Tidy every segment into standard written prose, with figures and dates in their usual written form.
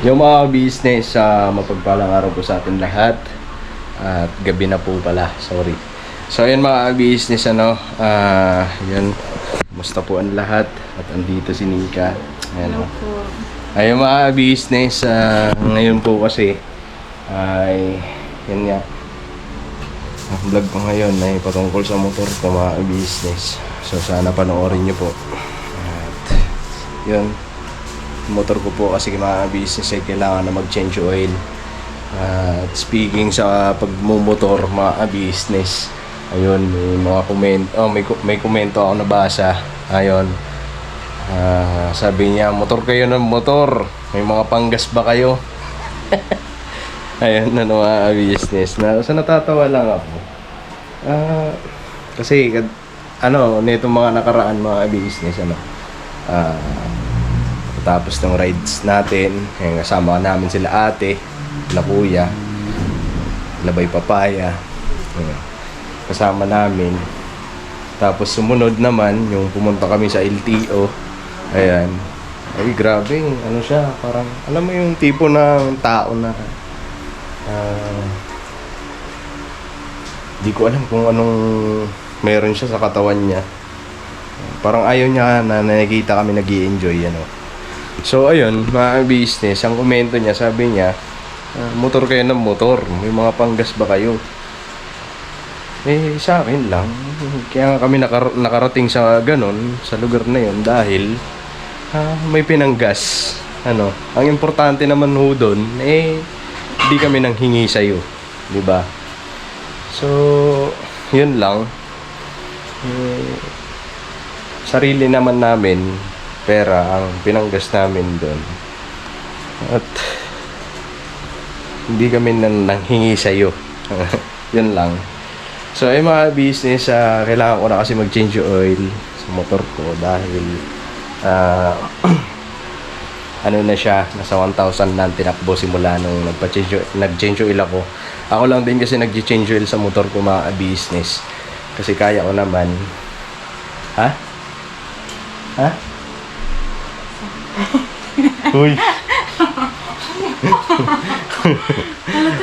Yung mga business, mapagpalang araw po sa atin lahat. At gabi na po pala, sorry. So ayun mga business, yun. Musta po ang lahat? At andito si Nika. Ayan, Hello po. ayun mga business, ngayon po kasi ay, yun nga. Ang vlog ko ngayon ay patungkol sa motor ko mga business. So sana panoorin nyo po. At yun, motor ko po kasi mga business ay kailangan na mag-change oil. At speaking sa pagmumotor mga business, ayun, may mga may komento ako nabasa. Ayun, sabi niya, motor kayo ng motor, may mga panggas ba kayo? Ayun, mga business na so natatawa lang ako. Kasi nitong mga nakaraan mga business, tapos ng rides natin, kasama namin sila ate, sila kuya, labay papaya, kasama namin. Tapos sumunod naman yung pumunta kami sa LTO. Ayan, ay grabe, siya, parang alam mo yung tipo ng tao na di ko alam kung anong meron siya sa katawan niya. Parang ayaw niya na nakikita kami nag-i-enjoy, So ayun, mga business, ang komento niya, sabi niya, motor kayo ng motor, may mga panggas ba kayo? Sa akin lang, kaya nga kami nakarating sa ganon, sa lugar na yun, dahil may pinanggas. Ang importante naman ho doon, di kami nang hingi sa'yo, di ba? So, yun lang. Sarili naman namin pera ang pinanggas namin doon. At hindi kami nanghingi sa'yo. Yun lang. So, ay mga business, kailangan ko na kasi mag-change oil sa motor ko dahil na siya, nasa 1,000 na tinakbo simula nung nag-change oil ako. Ako lang din kasi nag-change oil sa motor ko mga business. Kasi kaya ko naman. Ha? Uy.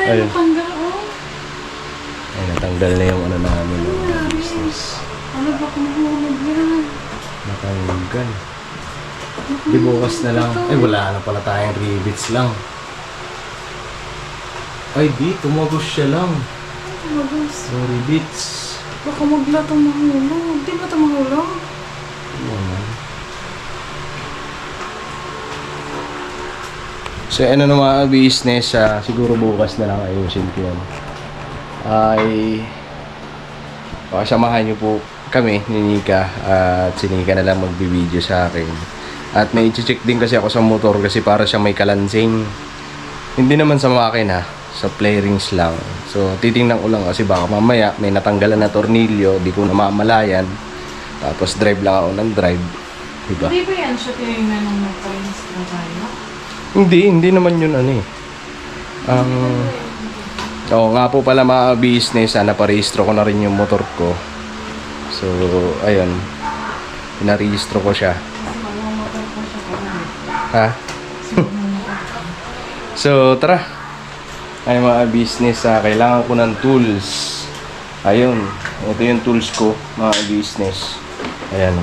Ayun. Ay, natanggal na yung namin ng business. Ano ba kung mahulog yan? Natanggal. Di bukas na lang. Ay, wala na pala tayong rivets lang. Ay, di. Tumagos siya lang. Tumagos. So, rivets. Baka maglatong mahulog. Di ba ito mahulog? So, na mga business, siguro bukas na lang ayusin ko yan. Ay, pakasamahan nyo po kami ni Nika, at si Nika na lang magbibideo sa akin. At may i-check din kasi ako sa motor kasi para siya may kalansing. Hindi naman sa makina, sa play rings lang. So, titingnan ko lang kasi baka mamaya may natanggalan na tornilyo, di ko namamalayan. Tapos drive lang ako ng drive. Diba? Hindi ba yan siya tinignan nung nagpa-release na tayo? Hindi naman yun Oo nga po pala mga business, naparehistro ko na rin yung motor ko. So, ayun. Pinarehistro ko siya. Ha? So, tara. Ay mga business, kailangan ko ng tools. Ayun. Ito yung tools ko, mga business. Ayan.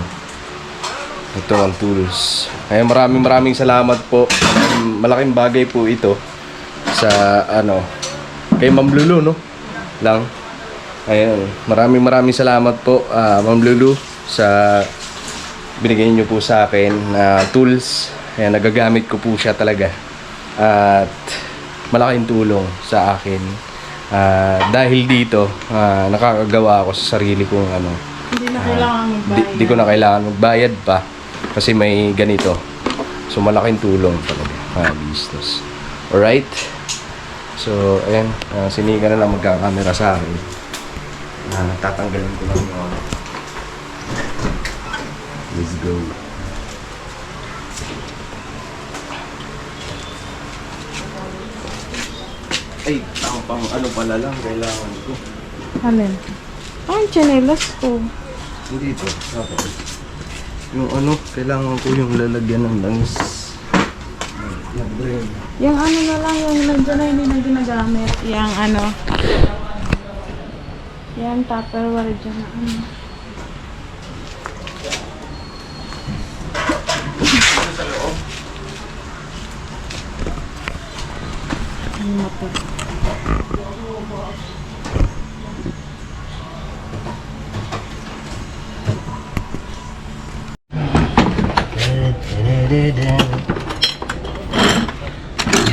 Ito ang tools. Ay maraming salamat po. Malaking bagay po ito sa kay Ma'am Lulu, no? Lang. Ayun. Maraming salamat po, Ma'am Lulu, sa binigay niyo po sa akin na tools. Ayan, nagagamit ko po siya talaga. At malaking tulong sa akin. Dahil dito, nakakagawa ako sa sarili kong Hindi na kailangan magbayad. Di ko na kailangan magbayad pa kasi may ganito. So malaking tulong talaga business. Alright? So ayan, sinika na lang magkakamera sa akin. Tatanggalin ko lang yung let's go. Ay, pang pala lang kailangan ko. Alin? Ang chinelas ko. Hindi ito. Yung kailangan ko yung lalagyan ng langis. Yung ano na lang, yung nandiyan na hindi na ginagamit. Yung ano. Yung Tupperware dyan na ano. Ano mo to?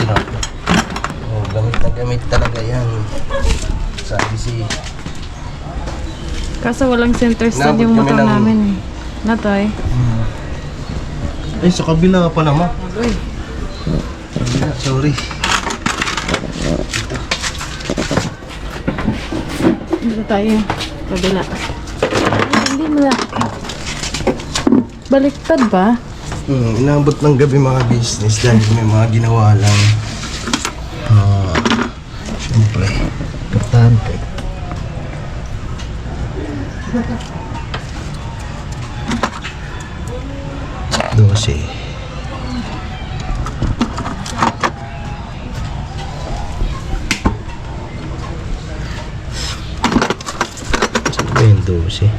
Oh, gamit na gamit talaga yan. Sabi si... Kaso walang center stand yung Inabot kami motor ng- namin eh. Natoy. Ay, sa kabila ka pala, ma. Uy. Kabila, sorry. Dito tayo. Kabila. Ay, hindi mo na. Baliktad ba? Inabot ng gabi mga business dahil may mga ginawa lang. Siyempre, importante. Dose. Saan ba yung 12?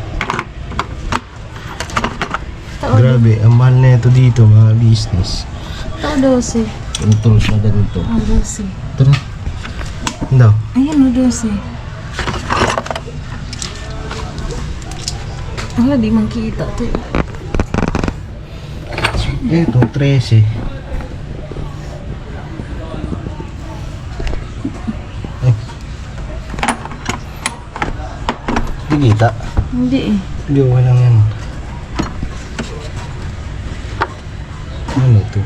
Grabe, ang mahal na ito dito mga business. Ito, 12. Yung tools na ganito. Ah, 12. Ito na. Hindi. Ayan, 12. Wala, di man kita ito eh. Ito, 13. Ay. Hindi kita. Hindi eh. Hindi, okay lang yan. Ano ito?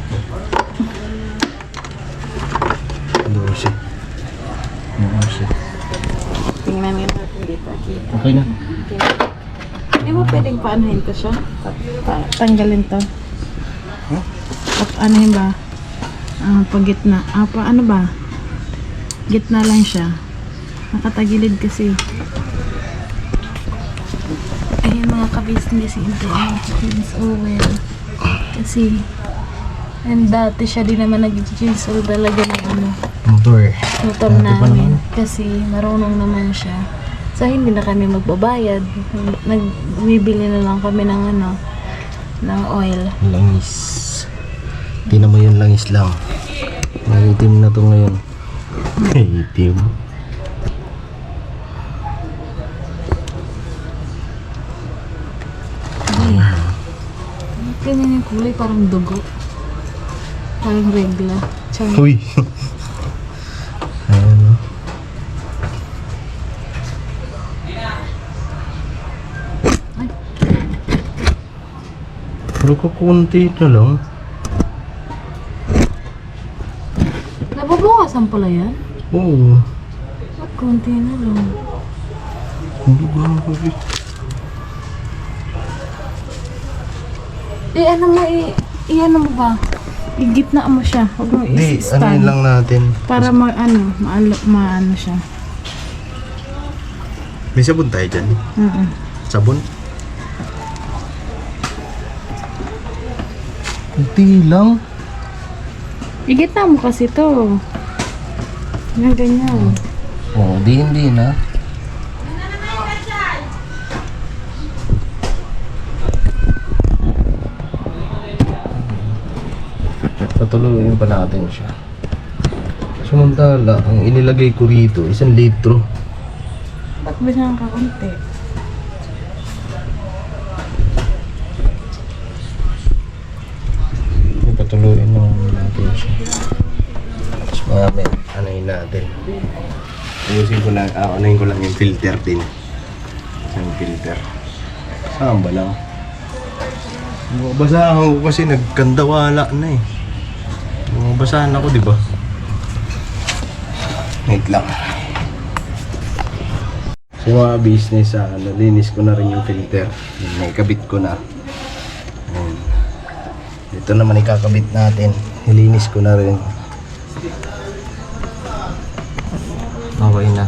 12. 12. Tingnan nga natin dito. Kita. Okay na. Hindi mo pwedeng paanahin ko siya? Tanggalin to. Huh? Anuhin ba? Pag gitna. Ano ba? Gitna lang siya. Nakatagilid kasi. Ayan mga ka-business. Ito ang jeans oil. Kasi, and dati siya din naman nag-jeans oil talaga ng ano. Motor. Motor Dati pa namin. naman. Kasi marunong naman siya. So, hindi na kami magbabayad. Nagbibili na lang kami ng ano, ng oil. Langis. Tingnan mo yung langis lang. May itim na to ngayon. May itim. Ay, ganyan yung kulay, parang dugo. Parang regla. Tsaka, Uy. Ayan o. Ay. Pero kukunti na lang. nababawasan pala yan? Oo. At konti na lang. Hindi ba ako Ano mo, ano mo ba? Igitna mo siya. Huwag mo Hindi, ano i-stand. yun lang natin. Para maano siya. May sabon tayo dyan. Sabon? Kunti lang. Igitna mo kasi to. Yung ganyan. Oo, hindi na. Patuloyin pa natin siya. Samantala, ang inilagay ko rito, 1 litro. Ba't ba siyang kakunti? Patuloyin naman natin siya. Tapos mamaya, anayin natin. Ayusin ko lang, anayin ko lang yung filter din. Yung filter. Saan ba lang? Basahan ko kasi nagkandawala na eh. Basahan ako, di ba? Wait lang. Sa mga business, nalinis ko na rin yung filter. May kabit ko na. Ayan. Ito naman ikakabit natin. Nilinis ko na rin. Okay na.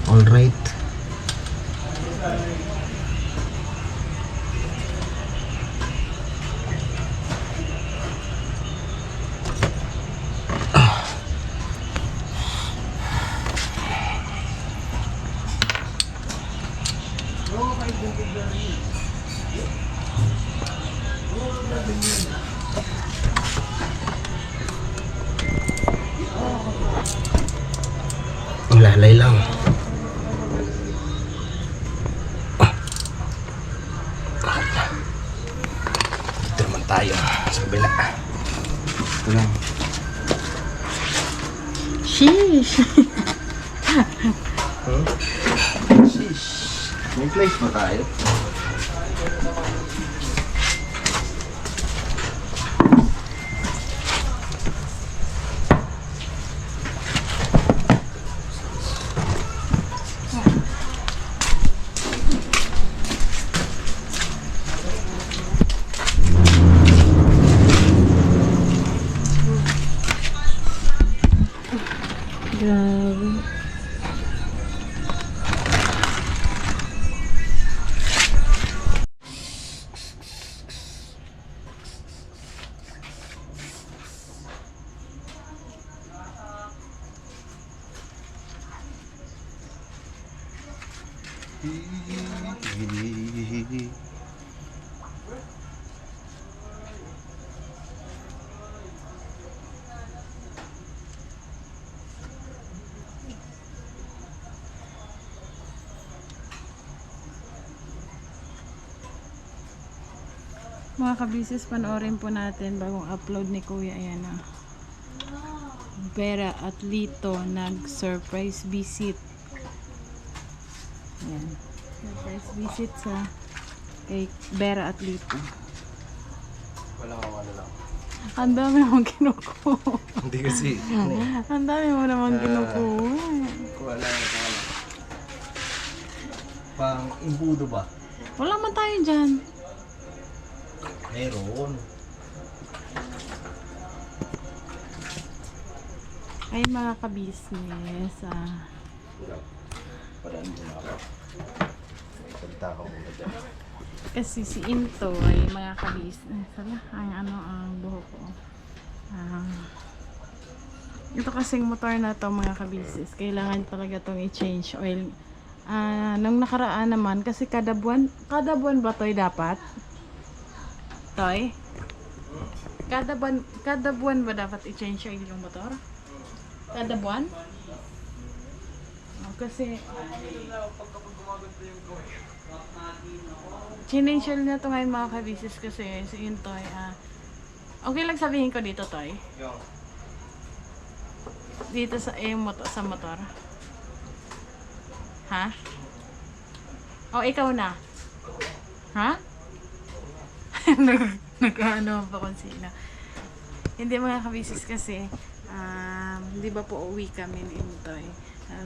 Alright. Lalay lang. Dito naman tayo sa kabila. Ito lang. Sheesh! Sheesh. May place pa tayo. Grabe. Mga kabisis, panoorin po natin bagong upload ni Kuya. Ayan na. Vera at Lito nag-surprise visit. Ayan. Surprise visit sa kay Vera at Lito. Wala kang ano lang. Ang dami mong kinukuha. Hindi kasi. Ang dami mo naman kinukuha. Wala lang. Pang imbudo ba? Wala man tayo dyan. Meron. Ay mga kabisnes, Paraan mo na ako. Salita ka muna dyan. kasi si Into ay mga kabisnes, ang buhok ko. Ito kasing motor na to mga kabisnes, kailangan talaga tong i-change oil. Nung nakaraan naman, kasi kada buwan ba to'y dapat? Toy? Kada buwan ba dapat i-change oil yung motor? Kada buwan? Kasi change oil na to ngayon mga kabisis kasi si Intoy okay lang sabihin ko dito Toy? Dito sa sa motor. Ha? O ikaw na? Ha? Nag-ano pa kung sino. Hindi mga kabisis kasi di ba po uwi kami ni Intoy.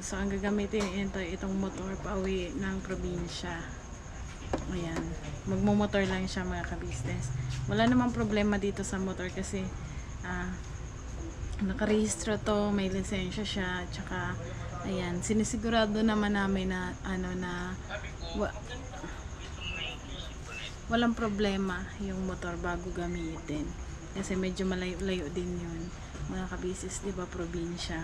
So ang gagamitin ni Intoy itong motor pa uwi ng probinsya. Ayan. Magmumotor lang siya mga kabisnes. Wala namang problema dito sa motor kasi nakarehistro to, may lisensya siya, tsaka ayan, sinisigurado naman namin na walang problema yung motor bago gamitin. Kasi medyo malayo-layo din yun. Mga kabisis, di ba, probinsya.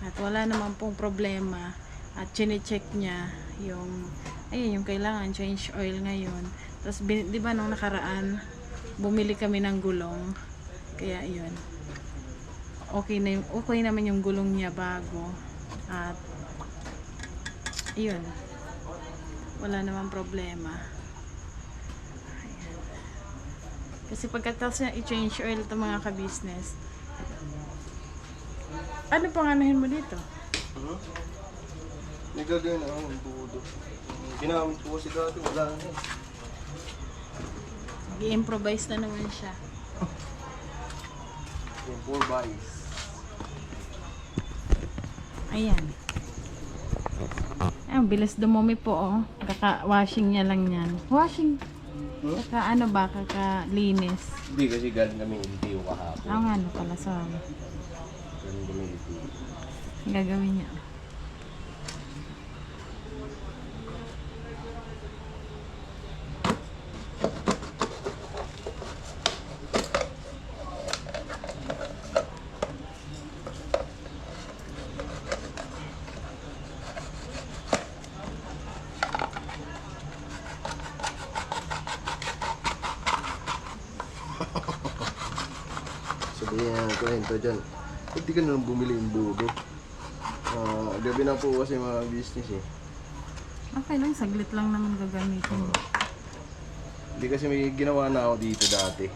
At wala naman pong problema. At chine-check niya yung, ayun, yung kailangan change oil ngayon. Tapos, di ba, nung nakaraan, bumili kami ng gulong. Kaya, yun. Okay naman yung gulong niya bago. At, yun. Wala naman problema. Kasi pagkatapos niya i-change oil ito mga ka-business. Ano pang anahin mo dito? May gagawin ako ng budo. Ginamit ko kasi dati, wala na eh. I-improvise na naman siya. Yung 4x. Ayan. Ang bilis dumumi po oh. Kaka-washing niya lang yan. Washing. Kaka-linis. Hindi kasi galing kami LTO kahapon. Ano pala, sorry. Galing kami LTO. Gagawin niya. Ayan, kwento dyan. Hindi ka na lang bumili yung dudo. Gabi na po kasi mga business eh. Okay lang, saglit lang naman gagamitin. Hindi kasi may ginawa na ako dito dati.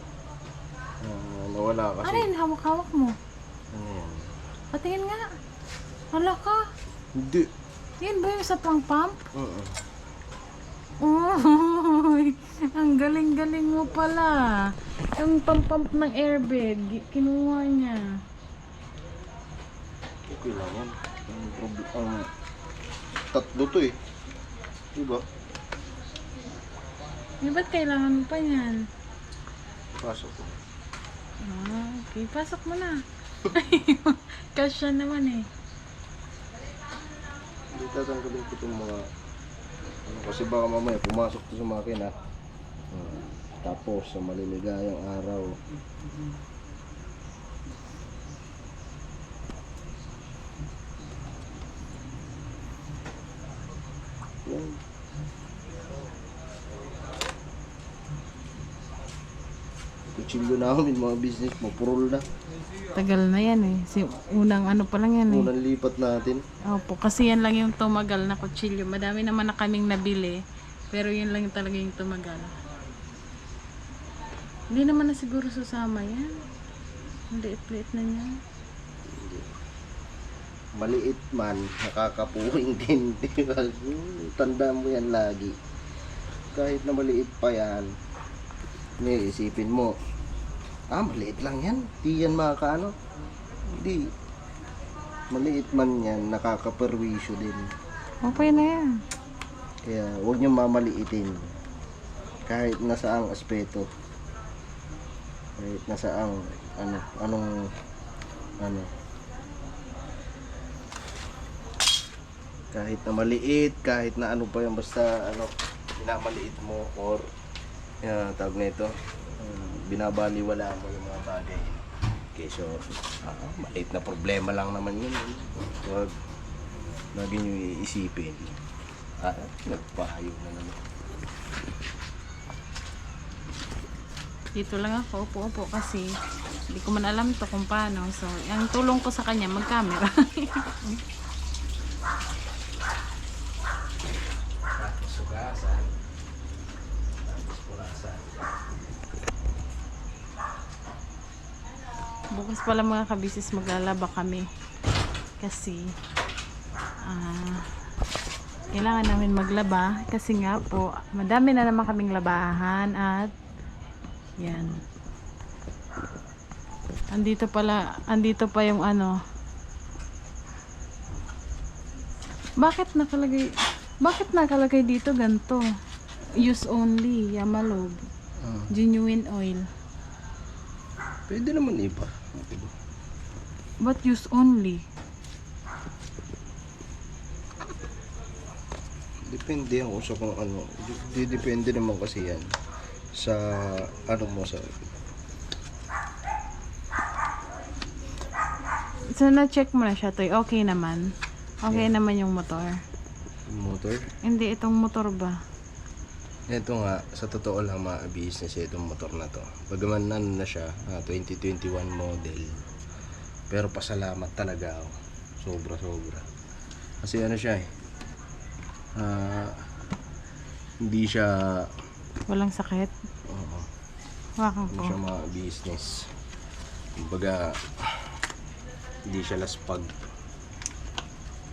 Nawala kasi. Ano yun, hawak-hawak mo? Ano yan? Patingin nga. Hala ka. Hindi. Yan ba yung sa pang-pump? Oo. Uy, ang galing-galing mo pala. Yung pang-pump ng airbag, kinuha niya. Okay lang yan. Tatlo to eh. Diba? Ba't kailangan mo pa yan? Pasok ko. Okay, pasok mo na. Kasya naman eh. Hindi tatanggalin ko itong mga kasi baka mamaya pumasok to sa makina. Tapos sa maliligayang araw. Yan. Kutsilyo namin mga business mo, purol na. Tagal na yan eh. Unang ano pa lang yan eh. Unang lipat natin. Opo, kasi yan lang yung tumagal na kutsilyo. Madami naman na kaming nabili. Pero yun lang talaga yung tumagal. Hindi naman na siguro susama yan. Ang liit-liit na niya. Maliit man, nakakapuwing din. Tanda mo yan lagi. Kahit na maliit pa yan, may isipin mo, maliit lang yan. Di yan makakaano. Hindi. Maliit man yan, nakakaperwisyo din. Okay na yan. Kaya huwag niyo mamaliitin. Kahit nasaang aspeto. Kahit nasaang anong kahit na maliit, kahit na ano pa yung basta pinamaliit mo or tawag na ito, binabaliwala mo yung mga bagay. Okay, so maliit na problema lang naman yun. Huwag lagi nyo iisipin. Nagpahayo na naman. Dito lang ako, upo-upo kasi hindi ko man alam to kung paano. So, ang tulong ko sa kanya, mag-camera. Tapos sugasan. Tapos pulasan. Bukas pala mga kabisis maglalaba kami. Kasi, kailangan namin maglaba. Kasi nga po, madami na naman kaming labahan at yan. Andito pa yung ano. Bakit nakalagay dito ganito? Use only, Yamalog. Genuine oil. Pwede naman iba. But use only? Depende yan kung sa kung ano. Depende naman kasi yan sa ano mo sa So, na-check mo na siya, Toy. Okay naman. Okay naman yung motor. motor. Hindi, itong motor ba? Ito nga, sa totoo lang mga business itong motor na to. Bagaman na siya, 2021 model. Pero pasalamat talaga ako. Sobra. Kasi ano siya eh. Hindi siya Walang sakit. Oo. Wakan Hindi ko. siya mga business. Kumbaga, hindi siya laspag.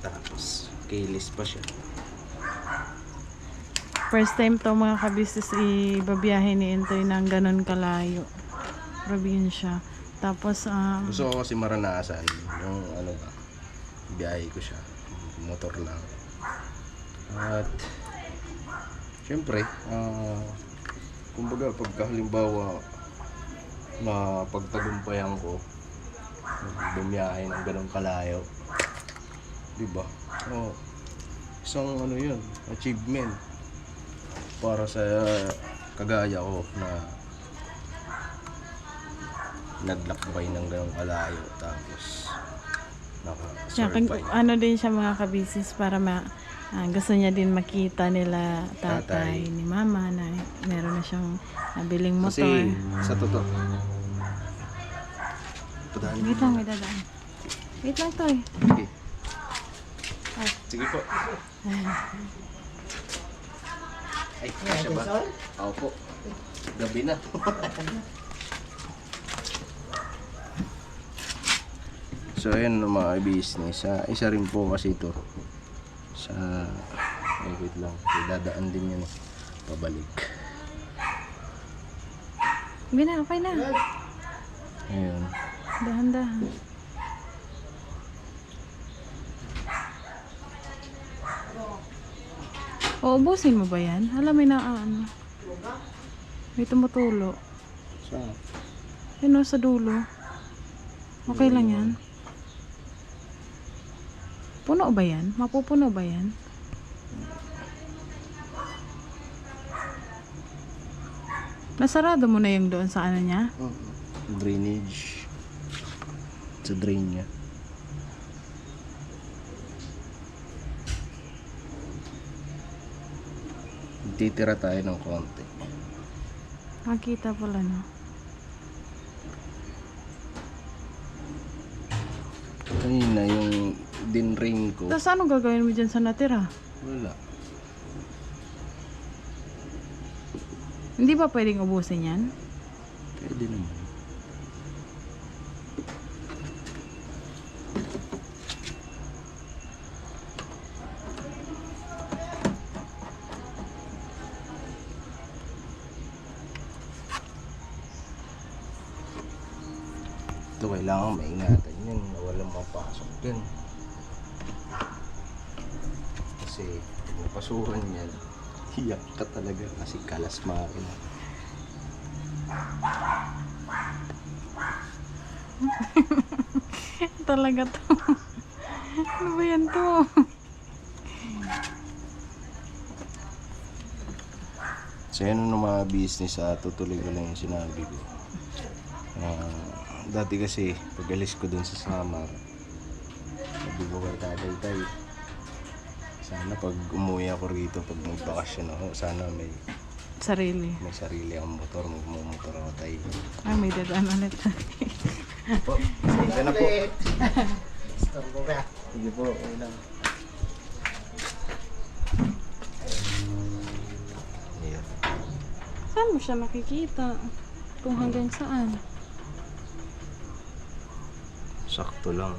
Tapos, keyless pa siya. First time to mga kabisnes ibabiyahe ni Intoy ng ganun kalayo. Probinsya. Tapos, Gusto ko kasi maranasan yung ano ba, biyahe ko siya. Motor lang. At, syempre, kumbaga pagka halimbawa na pagtagumpayan ko, bumiyahe ng ganun kalayo, diba? Isang ano yun, achievement para sa kagaya ko na naglakbay ng ganung kalayo tapos naka-survive. ano din siya mga kabisnes para gusto niya din makita nila tatay ni mama na meron na siyang nabiling motor. Kasi sa totoo Padahan Wait lang, may dadaan. Wait lang to eh. Okay. Ay. Sige po. Ay, kasya ba? Ako po. Gabi na. So ayun mga business. Isa rin po kasi ito sa wait lang. Dadaan din yan. Pabalik. Hindi na, okay na. Ayun. Dahan-dahan. O, ubusin mo ba yan? Alam mo na ano. May tumutulo. Saan? Yun o, sa dulo. Okay lang yan. Puno ba yan? Mapupuno ba yan? Nasarado mo na yung doon sa ano niya? Drainage. Sa drain niya. Titira tayo ng konti. Makita pala no. Kanina yung dinrain ko. Tapos ano gagawin mo dyan sa natira? Wala. Hindi ba pwedeng ubusin yan? Pwede naman. Ito kailangan maingatan yan na walang mapasok dyan. Kasi pag napasukan yan, hiyak ka talaga kasi kalas makina. Talaga to. Ano ba yan to? So yan ang mga business, tutuloy ko lang yung sinabi ko. Dati kasi pag alis ko dun sa Samar, sabi ko kay tatay tayo, sana pag umuwi ako rito, pag magbakasyon ako, sana may Sarili. sarili akong motor, magmumotor ako tayo. Ay, may dadaan ulit. Po, sige na po. Storbo ka. Sige po, okay lang. Ayan. Saan mo siya makikita? Kung hanggang saan? Sakto lang.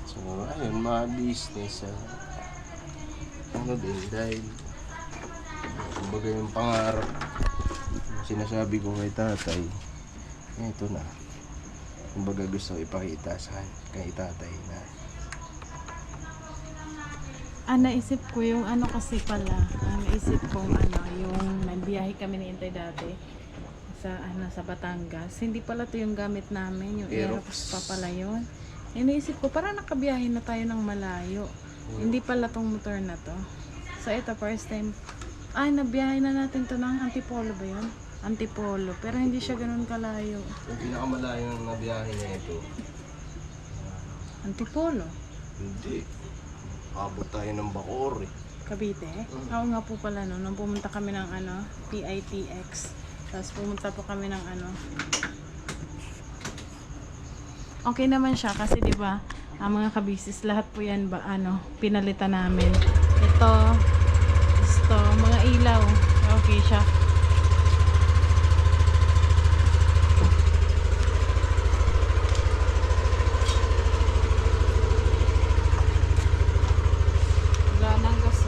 So, ayun, mga business, ano din, dahil kumbaga yung pangarap, yung sinasabi ko kay tatay, ito na. Kumbaga gusto ko ipakita sa kay tatay na Naisip ko yung ano kasi pala. Naisip ko yung nagbiyahe kami ni Intay dati sa sa Batangas. Hindi pala to yung gamit namin, yung Aerox. Aerox pa pala yun. Naisip ko, parang nakabiyahe na tayo ng malayo. Hindi pala tong motor na to. So ito, first time. Nabiyahe na natin to ng Antipolo ba yun? Antipolo. Pero hindi siya ganun kalayo. yung pinakamalayong na biyahe na ito. Antipolo? Hindi. Abot tayo ng Bacoor eh. Cavite? Oo nga po pala no. Nung pumunta kami ng PITX. Tapos pumunta po kami ng Okay naman siya kasi 'di ba, ang mga kabisis lahat po 'yan ba pinalitan namin. Ito, mga ilaw. Okay siya. Wala nang gas.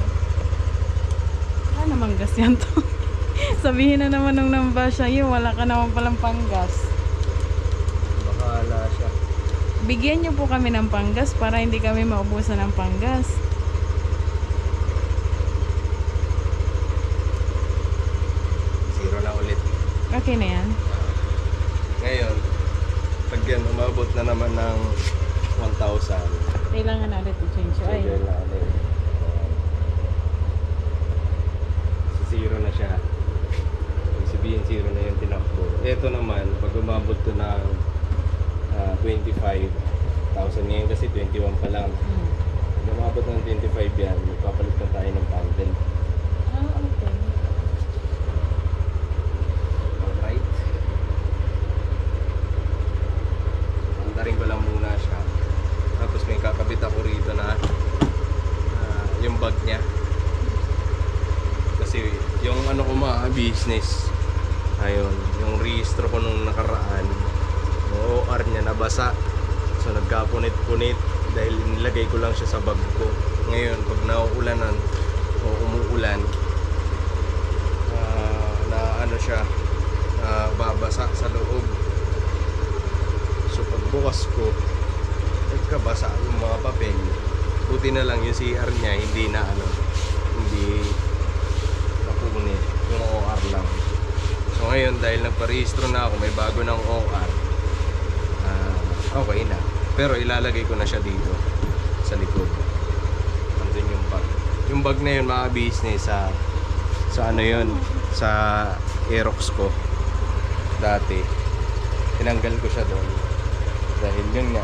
Wala namang gas yan to. Sabihin na naman nung namba siya, wala ka naman palang panggas. Bakala siya. Bigyan niyo po kami ng panggas para hindi kami maubusan ng panggas. Zero na ulit. Okay na yan. Ngayon, pag yan umabot na naman ng 1,000. Kailangan na ulit i-change. So, Ay, dahil na ulit. Zero na siya. Ibig sabihin zero na yung tinakbo. Ito naman, pag umabot to ng 25,000, 25,000 ngayon kasi 21 pa lang. Kung umabot ng 25 yan, magpapalit na tayo ng bundle. Okay. Alright. Andarin ko lang muna siya. Tapos may kakabit ako rito na yung bag niya. Kasi yung ano ko business, ayun, yung rehistro ko nung nakaraan, yung OR niya nabasa. So nagkapunit-punit dahil nilagay ko lang siya sa bag ko. Ngayon pag nauulanan o umuulan, na ano siya, babasa sa loob. So pagbukas ko, nagkabasa yung mga papel. Buti na lang yung CR niya hindi na hindi napunit, yung OR lang. So ngayon dahil nagparehistro na ako, may bago ng OR, okay na. Pero ilalagay ko na siya dito sa likod. Nandun yung bag. Yung bag na yun business sa ano yun, sa Aerox ko dati. Tinanggal ko siya doon dahil yun nga,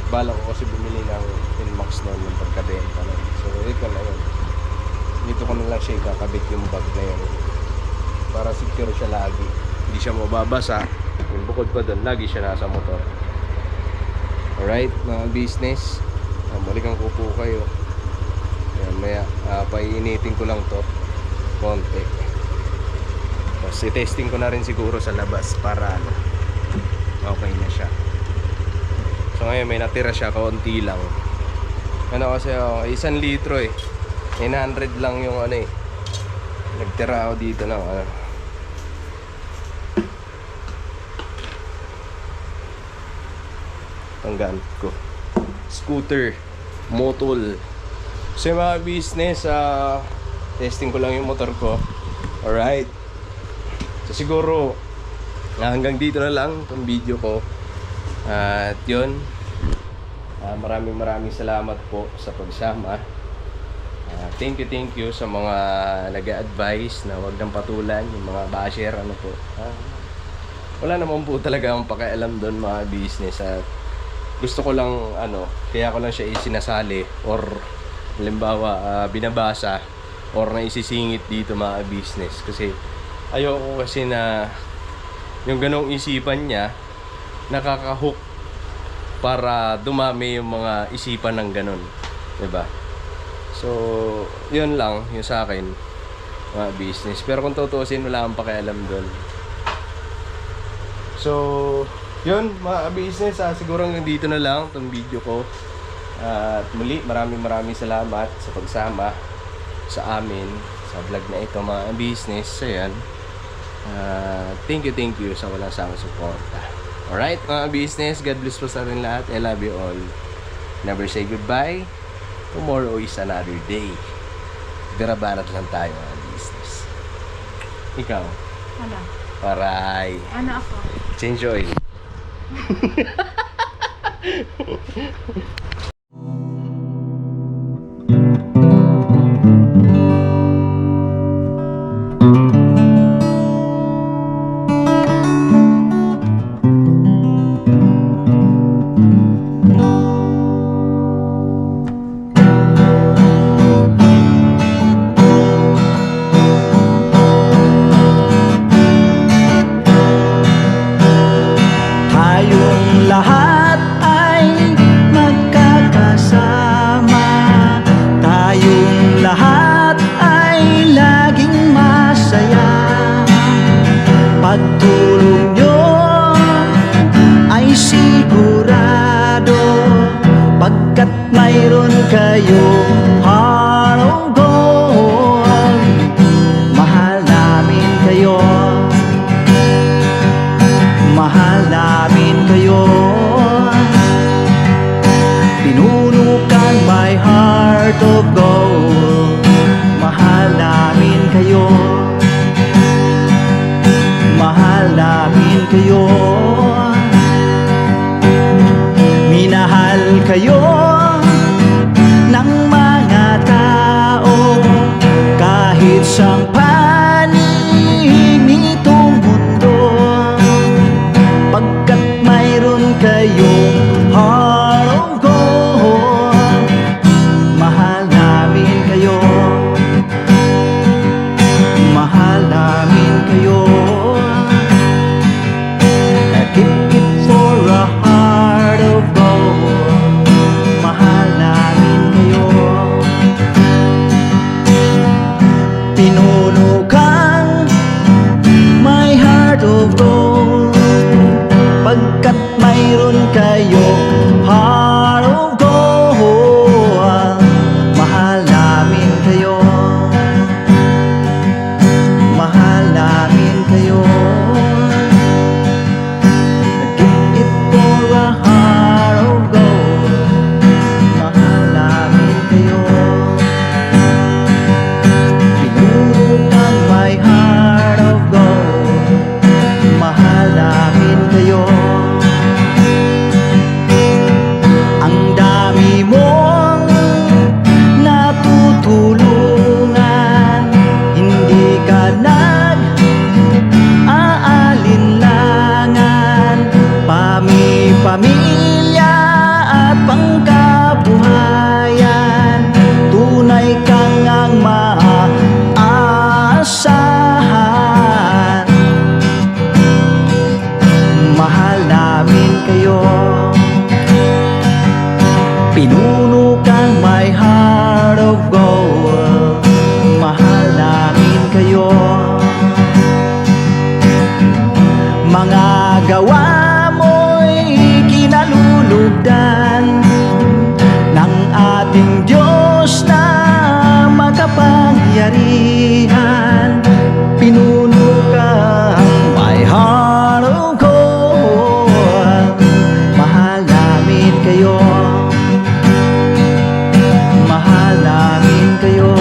bala ko kasi bumili ng Inmax noon yung pagkabenta nun. So ito na yun, dito ko na lang siya ikakabit yung bag na yun para secure siya lagi, hindi siya mababasa. Yung bukod pa doon, lagi siya nasa motor. Alright mga business, muli kang kupo kayo. Ayan, maya paiinitin ko lang to konti. Tapos i-testing ko na rin siguro sa labas para okay na siya. So ngayon may natira siya, kaunti lang. Ano kasi 1 litro 900 lang yung nagtira ako dito ng tanggaan ko. Scooter, motol. So yung mga business, testing ko lang yung motor ko. Alright. So siguro hanggang dito na lang itong video ko. At yun, maraming salamat po sa pagsama. Thank you sa mga nag-a-advise na huwag nang patulan yung mga basher po. Wala naman po talaga akong pakialam doon mga business. At gusto ko lang kaya ko lang siya isinasali or halimbawa binabasa or naisisingit dito mga business, kasi ayoko kasi na yung ganong isipan niya nakaka-hook para dumami yung mga isipan ng ganon, 'di ba? So yun lang yung sa akin mga business, pero kung tutuusin wala akong pakialam doon. So yun mga business, siguro hanggang dito na lang itong video ko. At muli maraming salamat sa pagsama sa amin sa vlog na ito mga business. So yan, thank you sa walang sawang suporta. Alright mga business, God bless po sa atin lahat. I love you all. Never say goodbye. Tomorrow is another day. Birabanat lang tayo mga business. Ikaw? Ano? Aray. Ano ako? Change oil. Pagtulong nyo ay sigurado, pagkat mayroon kayong heart of gold. Mahal namin kayo, mahal namin kayo. Pinunukan my heart of gold. Mahal namin kayo, mahal namin kayo. Minahal kayo ng mga gawa mo'y kinalulugdan ng ating Diyos na makapangyarihan. Pinuno kang my heart of gold. Mahal namin kayo, mahal namin kayo.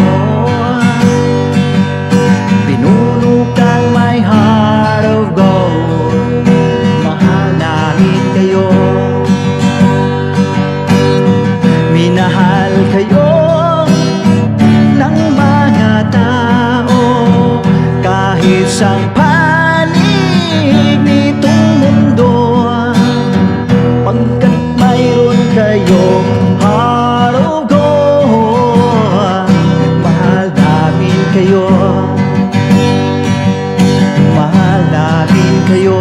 Pinuno kang my heart of gold. Mahal namin kayo, minahal kayo ng mga tao. Kahit sang panig nitong mundo, pagkat mayroon kayong heart of gold. Mahal namin kayo, mahal namin kayo.